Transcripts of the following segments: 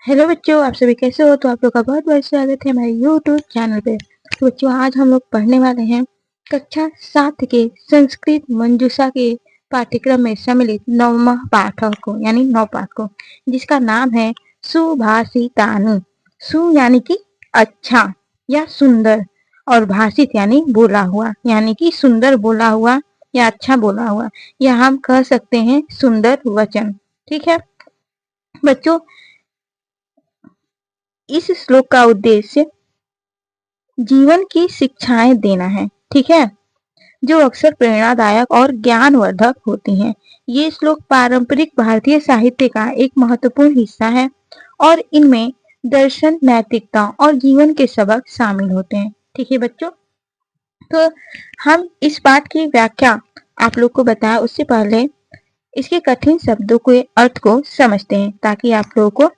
Hello बच्चों, आप सभी कैसे हो। तो आप लोग का बहुत बहुत स्वागत है हमारे यूट्यूब चैनल पे। तो बच्चों, आज हम लोग पढ़ने वाले हैं कक्षा 7 के संस्कृत मंजूषा के पाठ्यक्रम में सम्मिलित नौवां पाठ को यानी 9 पाठ को, जिसका नाम है सुभाषितानि। सु यानी कि अच्छा या सुंदर, और भाषित यानी बोला हुआ, यानी कि सुंदर बोला हुआ या अच्छा बोला हुआ, या हम कह सकते हैं सुंदर वचन। ठीक है बच्चों, इस श्लोक का उद्देश्य जीवन की शिक्षाएं देना है। ठीक है, जो अक्सर प्रेरणादायक और ज्ञानवर्धक होती हैं। ये श्लोक पारंपरिक भारतीय साहित्य का एक महत्वपूर्ण हिस्सा है और इनमें दर्शन, नैतिकता और जीवन के सबक शामिल होते हैं। ठीक है बच्चों, तो हम इस पाठ की व्याख्या आप लोग को बताया उससे पहले इसके कठिन शब्दों के अर्थ को समझते हैं, ताकि आप लोगों को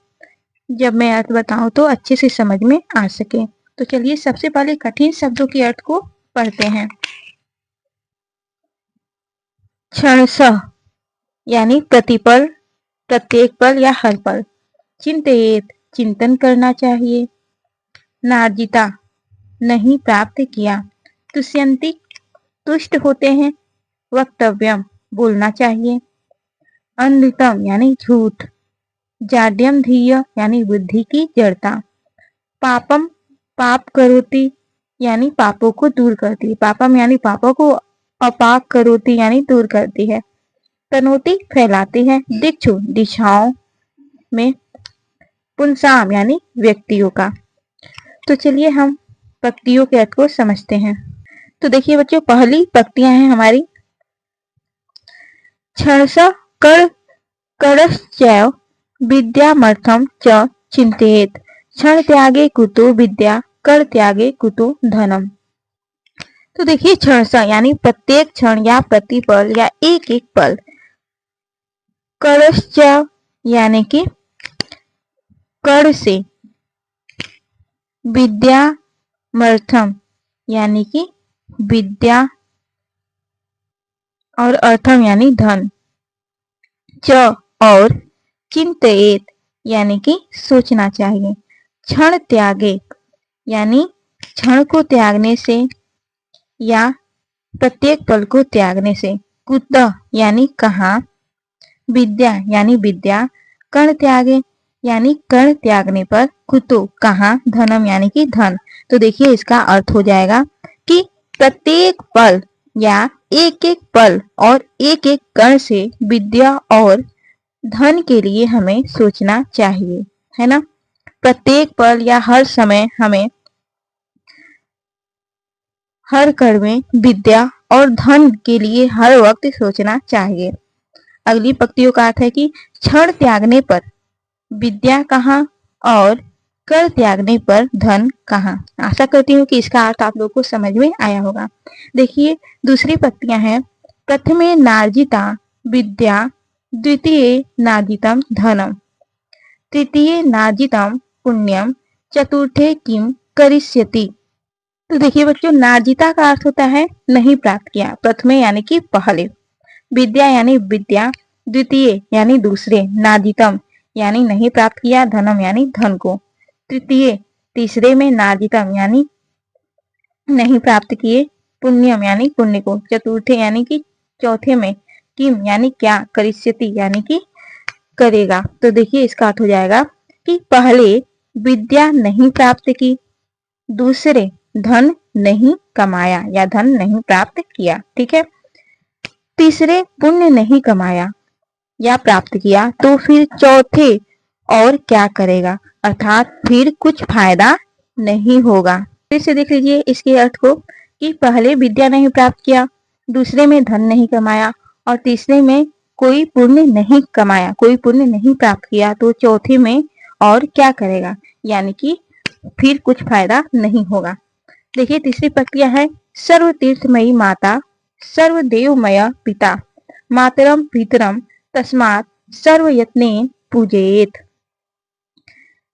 जब मैं अर्थ बताऊं तो अच्छे से समझ में आ सके। तो चलिए सबसे पहले कठिन शब्दों के अर्थ को पढ़ते हैं। क्षणशः यानी प्रतिपल, प्रत्येक पल या हर पल। चिंतेत चिंतन करना चाहिए। नार्जिता नहीं प्राप्त किया। तुष्यंति तुष्ट होते हैं। वक्तव्यम बोलना चाहिए। अनृतम यानी झूठ। जाड्यम धीय यानी बुद्धि की जड़ता। पापम पाप करोति यानी पापों को दूर करती है। पापम यानी पापों को अपाक करोति यानी दूर करती है। तनोति फैलाती है। दिक्षु दिशाओं में। पुंसाम यानी व्यक्तियों का। तो चलिए हम पंक्तियों के अर्थ को समझते हैं। तो देखिए बच्चों, पहली पंक्तियां हैं हमारी। क्षणशः कर करश्चैव विद्यामर्थम च चिंतेत। क्षण त्यागे कुतो विद्या, कर त्यागे कुतो धनम। तो देखिए, क्षणशः यानी प्रत्येक क्षण या प्रतिपल या एक एक पल। करश्चैव यानी कि कर से। विद्यामर्थम यानी कि विद्या, और अर्थम यानी धन। च और चिंतेत यानी कि सोचना चाहिए। क्षण त्यागे यानी क्षण को त्यागने से या प्रत्येक पल को त्यागने से। कुतः यानी कहाँ। विद्या यानी विद्या। कर्ण त्यागे यानी कर्ण त्यागने पर। कुतो कहाँ। धनम यानी कि धन। तो देखिए इसका अर्थ हो जाएगा कि प्रत्येक पल या एक एक पल और एक एक कण से विद्या और धन के लिए हमें सोचना चाहिए, है ना। प्रत्येक पल या हर समय हमें हर कण में विद्या और धन के लिए हर वक्त सोचना चाहिए। अगली पंक्तियों का अर्थ है कि क्षण त्यागने पर विद्या कहाँ और कर त्यागने पर धन कहाँ। आशा करती हूँ कि इसका अर्थ आप लोगों को समझ में आया होगा। देखिए दूसरी पंक्तियां हैं। प्रथमे नार्जिता विद्या, द्वितीय नार्जितम धनम, तृतीय नार्जितम पुण्यम, चतुर्थे किम करिष्यति। तो देखिए बच्चों, नार्जिता का अर्थ होता है नहीं प्राप्त किया। प्रथमे यानी कि पहले। विद्या यानी विद्या। द्वितीय यानी दूसरे। नार्जितम यानी नहीं प्राप्त किया। धनम यानी धन को। तृतीय तीसरे में। नार्जितम यानी नहीं प्राप्त किए। पुण्यम यानी पुण्य को। चतुर्थे यानी कि चौथे में। किम यानी क्या। करिष्यति यानी कि करेगा। तो देखिए इसका अर्थ हो जाएगा कि पहले विद्या नहीं प्राप्त की, दूसरे धन नहीं कमाया या धन नहीं प्राप्त किया। ठीक है, तीसरे पुण्य नहीं कमाया या प्राप्त किया, तो फिर चौथे और क्या करेगा, अर्थात फिर कुछ फायदा नहीं होगा। फिर से देख लीजिए इसके अर्थ को कि पहले विद्या नहीं प्राप्त किया, दूसरे में धन नहीं कमाया, और तीसरे में कोई पुण्य नहीं कमाया, कोई पुण्य नहीं प्राप्त किया, तो चौथे में और क्या करेगा, यानी कि फिर कुछ फायदा नहीं होगा। देखिए तीसरी प्रक्रिया है। सर्व तीर्थमयी माता, सर्वदेवमय पिता, मातरम पितरम तस्मात् सर्व यत्नेन पूजयेत।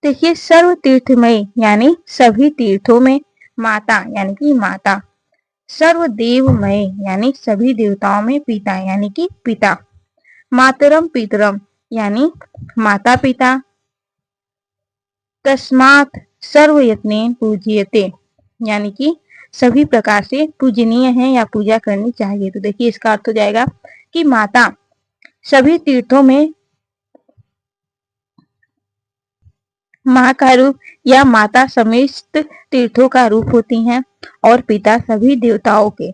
देखिए सर्व तीर्थमय यानी सभी तीर्थों में। माता यानी कि माता। सर्व देवमय यानी सभी देवताओं में। पिता यानी कि पिता। मातरम पितरम यानी माता पिता। तस्मात् सर्वयत्नेन पूज्यते, यानी कि सभी प्रकार से पूजनीय है या पूजा करनी चाहिए। तो देखिए इसका अर्थ हो जाएगा कि माता सभी तीर्थों में माँ का रूप या माता समस्त तीर्थों का रूप होती हैं और पिता सभी देवताओं के,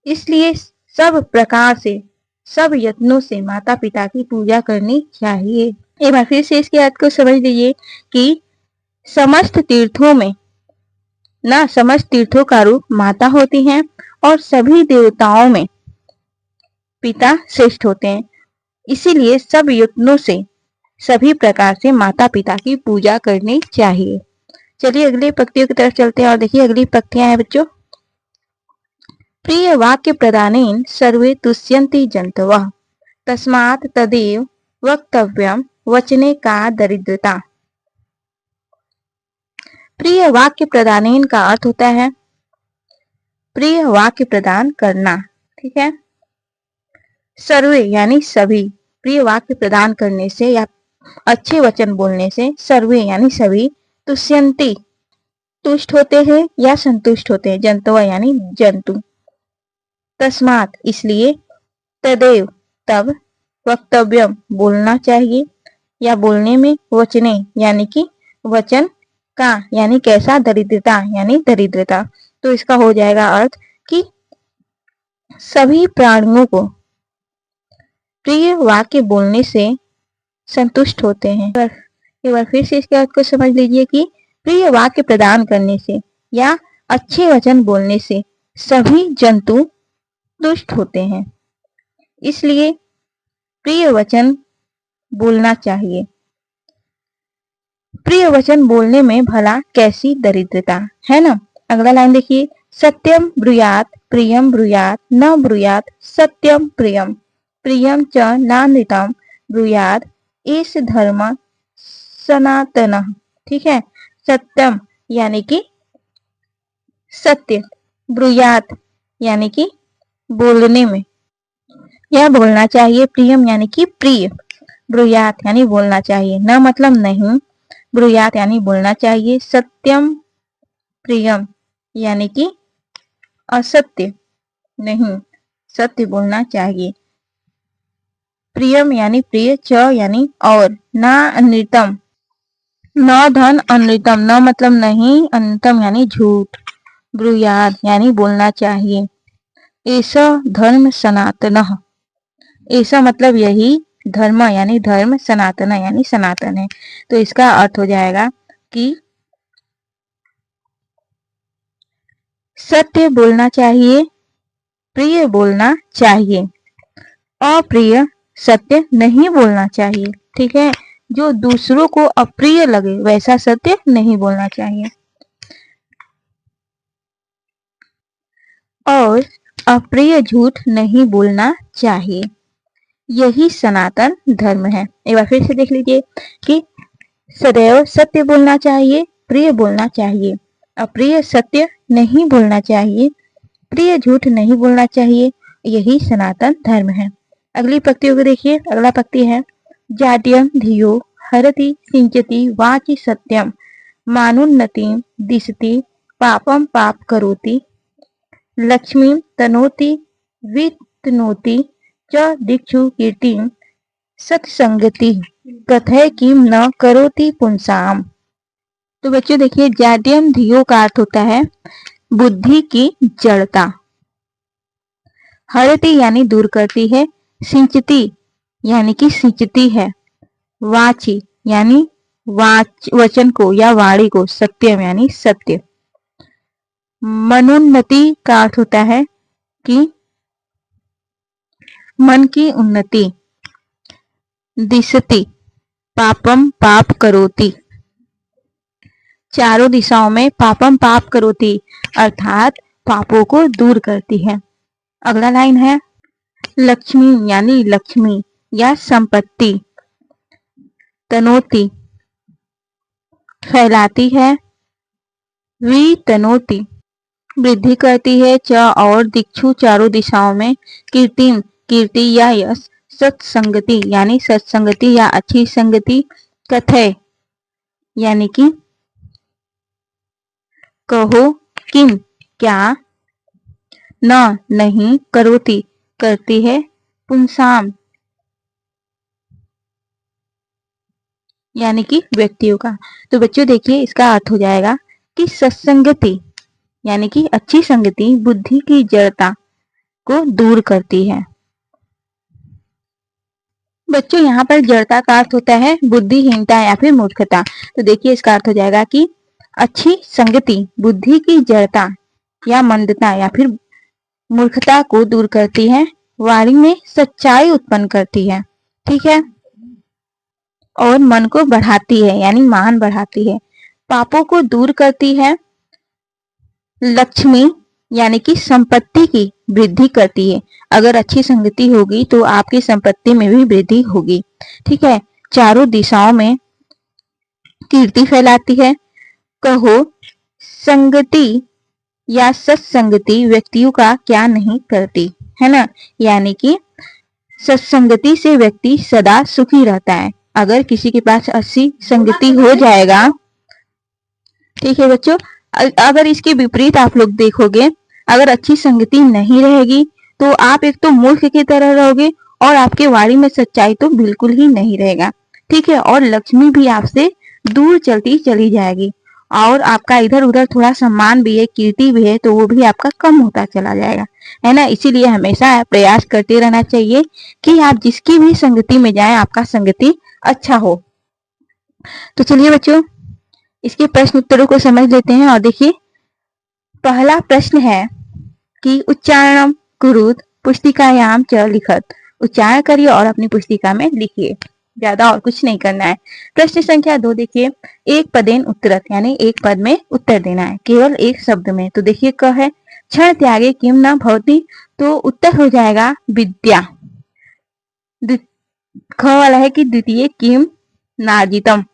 इसलिए सब प्रकार से सब यत्नों से माता पिता की पूजा करनी चाहिए। एक बार फिर से इसके अर्थ को समझ लीजिए कि समस्त तीर्थों में ना समस्त तीर्थों का रूप माता होती हैं और सभी देवताओं में पिता श्रेष्ठ होते हैं, इसीलिए सब यत्नों से सभी प्रकार से माता पिता की पूजा करनी चाहिए। चलिए अगली पंक्तियों की तरफ चलते हैं और देखिए अगली पंक्तियां हैं बच्चों। प्रिय वाक्य प्रदानेन सर्वे तुष्यन्ति जन्तवः तस्मात् तदेव वक्तव्यम वचने का दरिद्रता। प्रिय वाक्य प्रदानेन का अर्थ होता है प्रिय वाक्य प्रदान करना, ठीक है। सर्वे यानी सभी, प्रिय वाक्य प्रदान करने से या अच्छे वचन बोलने से सर्वे यानी सभी, तुष्यन्ति तुष्ट होते हैं या संतुष्ट होते हैं, जंतव यानी जंतु। तस्मात् इसलिए, तदेव तब, वक्तव्यम बोलना चाहिए या बोलने में, वचने यानी कि वचन का यानी कैसा, दरिद्रता यानी दरिद्रता। तो इसका हो जाएगा अर्थ कि सभी प्राणियों को प्रिय वाक्य बोलने से संतुष्ट होते हैं। एक बार फिर से इसके अर्थ को समझ लीजिए कि प्रिय वाक्य प्रदान करने से या अच्छे वचन बोलने से सभी जंतु तुष्ट होते हैं, इसलिए प्रिय वचन बोलना चाहिए। प्रिय वचन बोलने में भला कैसी दरिद्रता है ना। अगला लाइन देखिए, सत्यम ब्रूयात प्रियम ब्रूयात न ब्रूयात सत्यम प्रियम प्रियम च नानृतम ब्रूयात इस धर्म सनातन, ठीक है। सत्यम यानी कि सत्य, ब्रूयात यानी कि बोलने में या बोलना चाहिए, प्रियम यानी कि प्रिय, ब्रूयात यानी बोलना चाहिए, न मतलब नहीं, ब्रूयात यानी बोलना चाहिए, सत्यम प्रियम यानी कि असत्य नहीं, सत्य बोलना चाहिए, प्रियम यानी प्रिय, च यानी और, ना अनृतम न धन अनृतम, न मतलब नहीं, अनृतम यानी झूठ, ब्रूयात यानी बोलना चाहिए, ऐसा धर्म सनातन, ऐसा मतलब यही, धर्म यानी धर्म, सनातन यानी सनातन है। तो इसका अर्थ हो जाएगा कि सत्य बोलना चाहिए, प्रिय बोलना चाहिए, अप्रिय सत्य नहीं बोलना चाहिए, ठीक है। जो दूसरों को अप्रिय लगे वैसा सत्य नहीं बोलना चाहिए और अप्रिय झूठ नहीं बोलना चाहिए, यही सनातन धर्म है। एक बार फिर से देख लीजिए कि सदैव सत्य बोलना चाहिए, प्रिय बोलना चाहिए, अप्रिय सत्य नहीं बोलना चाहिए, प्रिय झूठ नहीं बोलना चाहिए, यही सनातन धर्म है। अगली पंक्तियों को देखिए। अगला पंक्ति है, जाड्यम धियो हरति सिंचति वाचि सत्यम मानुन्नतिम दिशति पापम पाप करोति लक्ष्मी तनोति वितनोति च दीक्षु कीर्तिम सत्संगति कथय किम न करोति पुंसाम। तो बच्चों देखिए, जाड्यम धियो का अर्थ होता है बुद्धि की जड़ता, हरति यानी दूर करती है, सिंचती यानी कि सिंचती है, वाची यानी वचन को या वाणी को, सत्यम यानी सत्य, मनोन्नति का अर्थ होता है कि मन की उन्नति, दिशति पापम पाप करोति, चारों दिशाओं में पापम पाप करोति अर्थात पापों को दूर करती है। अगला लाइन है, लक्ष्मी यानी लक्ष्मी या संपत्ति, तनोति फैलाती है, वितनोति वृद्धि करती है, च और दिक्षु चारों दिशाओं में, कीर्तिम कीर्ति या यश, सत्संगति यानी सत्संगति या अच्छी संगति, कथय यानी कि कहो किम क्या, न नहीं, करोति करती है, पुंसाम यानी कि व्यक्तियों का। तो बच्चों देखिए इसका अर्थ हो जाएगा कि सत्संगति यानी कि अच्छी संगति बुद्धि की जड़ता को दूर करती है। बच्चों यहाँ पर जड़ता का अर्थ होता है बुद्धिहीनता या फिर मूर्खता। तो देखिए इसका अर्थ हो जाएगा कि अच्छी संगति बुद्धि की जड़ता या मंदता या फिर मूर्खता को दूर करती है, वाणी में सच्चाई उत्पन्न करती है, ठीक है, और मन को बढ़ाती है यानी मान बढ़ाती है, पापों को दूर करती है, लक्ष्मी यानी कि संपत्ति की वृद्धि करती है। अगर अच्छी संगति होगी तो आपकी संपत्ति में भी वृद्धि होगी, ठीक है, चारों दिशाओं में कीर्ति फैलाती है। कहो संगति या सत्संगति व्यक्तियों का क्या नहीं करती, है ना, यानी कि सत्संगति से व्यक्ति सदा सुखी रहता है। अगर किसी के पास अच्छी संगति हो जाएगा, ठीक है बच्चों, अगर इसके विपरीत आप लोग देखोगे, अगर अच्छी संगति नहीं रहेगी तो आप एक तो मूर्ख की तरह रहोगे और आपके वाणी में सच्चाई तो बिल्कुल ही नहीं रहेगा, ठीक है, और लक्ष्मी भी आपसे दूर चलती चली जाएगी और आपका इधर उधर थोड़ा सम्मान भी है, कीर्ति भी है, तो वो भी आपका कम होता चला जाएगा, है ना। इसीलिए हमेशा प्रयास करते रहना चाहिए कि आप जिसकी भी संगति में जाएं आपका संगति अच्छा हो। तो चलिए बच्चों इसके प्रश्न उत्तरों को समझ लेते हैं। और देखिए पहला प्रश्न है कि उच्चारणम कुरुत पुस्तिकायाम च लिखत, उच्चारण करिए और अपनी पुस्तिका में लिखिए, ज्यादा और कुछ नहीं करना है। प्रश्न संख्या 2 देखिए, एक पदेन उत्तरत यानी एक पद में उत्तर देना है केवल एक शब्द में। तो देखिए क है क्षण त्यागे किम न भवती, तो उत्तर हो जाएगा विद्या। ख वाला है कि द्वितीय किम नार्जितम,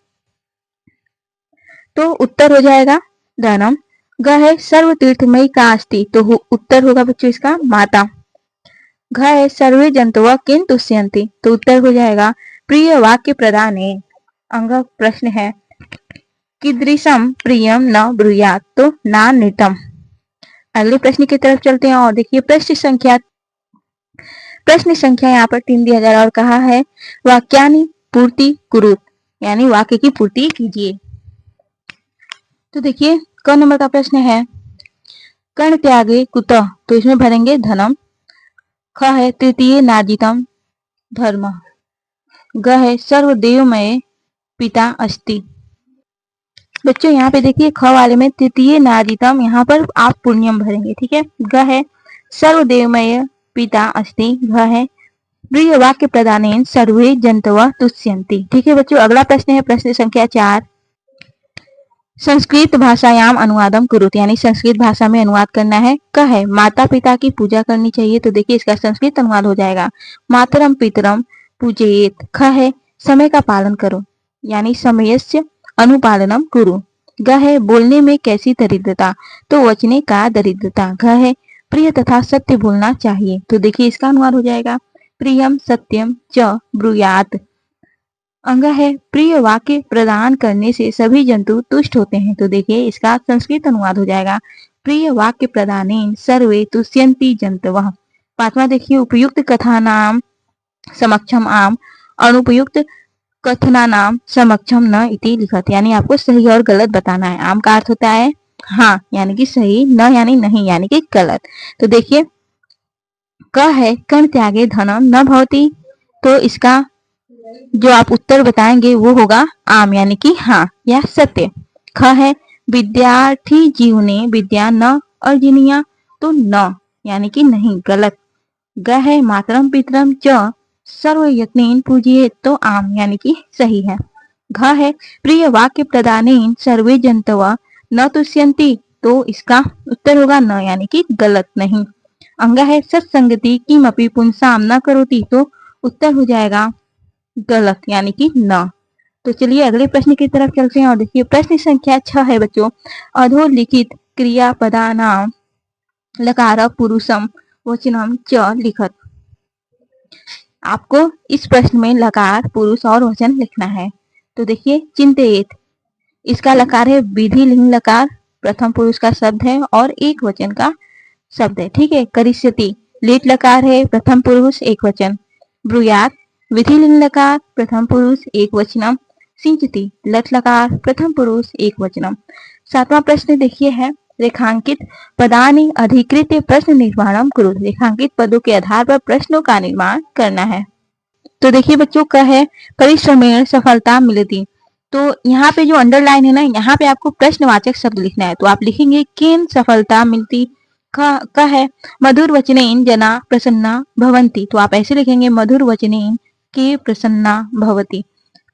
तो उत्तर हो जाएगा धनम। ग है सर्व तीर्थमयी का अस्ति, तो उत्तर होगा बच्चों इसका माता। घ है सर्वे जंतुआ किन तुष्यंती, तो उत्तर हो जाएगा प्रिय वाक्य प्रदाने। अंग प्रश्न है कीदृशम प्रियम न ब्रूयात, तो ना नितम। अगले प्रश्न की तरफ चलते हैं और देखिए प्रश्न संख्या यहाँ पर 3 दिया जा रहा और कहा है वाक्यानि पूर्ति कुरुत, यानी वाक्य की पूर्ति कीजिए। तो देखिए क नंबर का प्रश्न है कर्ण त्यागे कुतः, तो इसमें भरेंगे धनम। ख है तृतीय नार्जितम धर्म। ग है सर्वदेवमय पिता अस्ति। बच्चों यहाँ पे देखिए ख वाले में तृतीय नार्जितम, यहाँ पर आप पुण्यम भरेंगे, ठीक है। ग है सर्वदेवमय पिता अस्ति। घ है प्रिय वाक्य प्रदानेन सर्वे जंतव तुष्यन्ति, ठीक है बच्चों। अगला प्रश्न है प्रश्न संख्या 4, संस्कृत भाषायाम अनुवादम कुरुत, यानी संस्कृत भाषा में अनुवाद करना है। क है माता पिता की पूजा करनी चाहिए, तो देखिए इसका संस्कृत अनुवाद हो जाएगा मातरम पितरम पूजयेत। ख है समय का पालन करो, यानी समयस्य अनुपालनम कुरु। ग है बोलने में कैसी दरिद्रता, तो वचने का दरिद्रता। घ है प्रिय तथा सत्य बोलना चाहिए, तो देखिए इसका अनुवाद हो जाएगा प्रियम सत्यम च ब्रूयात। अंग है प्रिय वाक्य प्रदान करने से सभी जंतु तुष्ट होते हैं, तो देखिए इसका संस्कृत अनुवाद हो जाएगा प्रिय वाक्य प्रदानेन सर्वे तुष्यन्ति जंतवः। पांचवा देखिए उपयुक्त कथा नाम समक्षम आम, अनुपयुक्त कथना नाम समक्षम न इति लिखत, यानी आपको सही और गलत बताना है। आम का अर्थ होता है हाँ यानी कि सही, न यानी नहीं यानी कि गलत। तो देखिए क है कर्ण त्यागे धनम न भवती, तो इसका जो आप उत्तर बताएंगे वो होगा आम यानी कि हाँ या सत्य। ख है विद्यार्थी जीवने विद्या न अर्जनीया, तो न यानी कि नहीं गलत। ग है मातरम पितरम च सर्व यत्नेन पूजिए, तो आम यानी कि सही है। घ है प्रिय वाक्य प्रदानेन सर्वे जंतव न तुष्यन्ति, तो इसका उत्तर होगा न यानी कि गलत नहीं। अंग है सत्संगति किमपि पुंसाम न करोति, तो उत्तर हो जाएगा गलत यानी कि न। तो चलिए अगले प्रश्न की तरफ चलते हैं और देखिए प्रश्न संख्या 6 है बच्चों, अधोलिखित क्रियापदा नाम लकार पुरुषम वचनम च लिखत। आपको इस प्रश्न में लकार पुरुष और वचन लिखना है। तो देखिए चिंतित इसका लकार है विधि लिंग लकार, प्रथम पुरुष का शब्द है और एक वचन का शब्द है। ठीक है। करिष्यति लेट लकार है, प्रथम पुरुष एक वचन। ब्रूयात विधि लिंग लकार, प्रथम पुरुष एक वचनम। सिंचती लट लकार, प्रथम पुरुष एक वचनम। 7वां प्रश्न देखिए है रेखांकित पदानि अधिकृत्य प्रश्न निर्माणम कुरु। रेखांकित पदों के आधार पर प्रश्नों का निर्माण करना है। तो देखिए बच्चों का है परिश्रमेण सफलता मिलती। तो यहाँ पे जो अंडरलाइन है ना, यहाँ पे आपको प्रश्नवाचक शब्द लिखना है। तो आप लिखेंगे केन सफलता मिलती। का है मधुर वचनेन जना प्रसन्ना भवंती। तो आप ऐसे लिखेंगे मधुर वचनेन के प्रसन्ना भवती।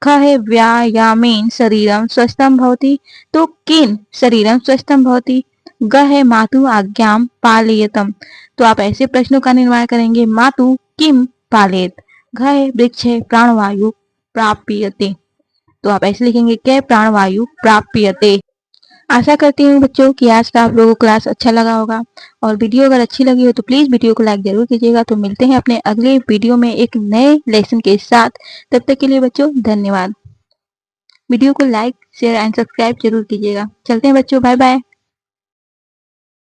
ख है व्यायामेन शरीरम स्वस्थम भवति। तो केन शरीरम स्वस्थम भवति। ग है मातु आज्ञाम पालयतम। तो आप ऐसे प्रश्नों का निर्माण करेंगे मातु किम पालयत। घ है वृक्ष है प्राणवायु प्राप्यते। तो आप ऐसे लिखेंगे के प्राणवायु प्राप्यते। आशा करती हूँ बच्चों कि आज का आप लोगों को क्लास अच्छा लगा होगा और वीडियो अगर अच्छी लगी हो तो प्लीज वीडियो को लाइक जरूर कीजिएगा। तो मिलते हैं अपने अगले वीडियो में एक नए लेसन के साथ। तब तक के लिए बच्चों धन्यवाद। वीडियो को लाइक शेयर एंड सब्सक्राइब जरूर कीजिएगा। चलते हैं बच्चों, बाय बाय।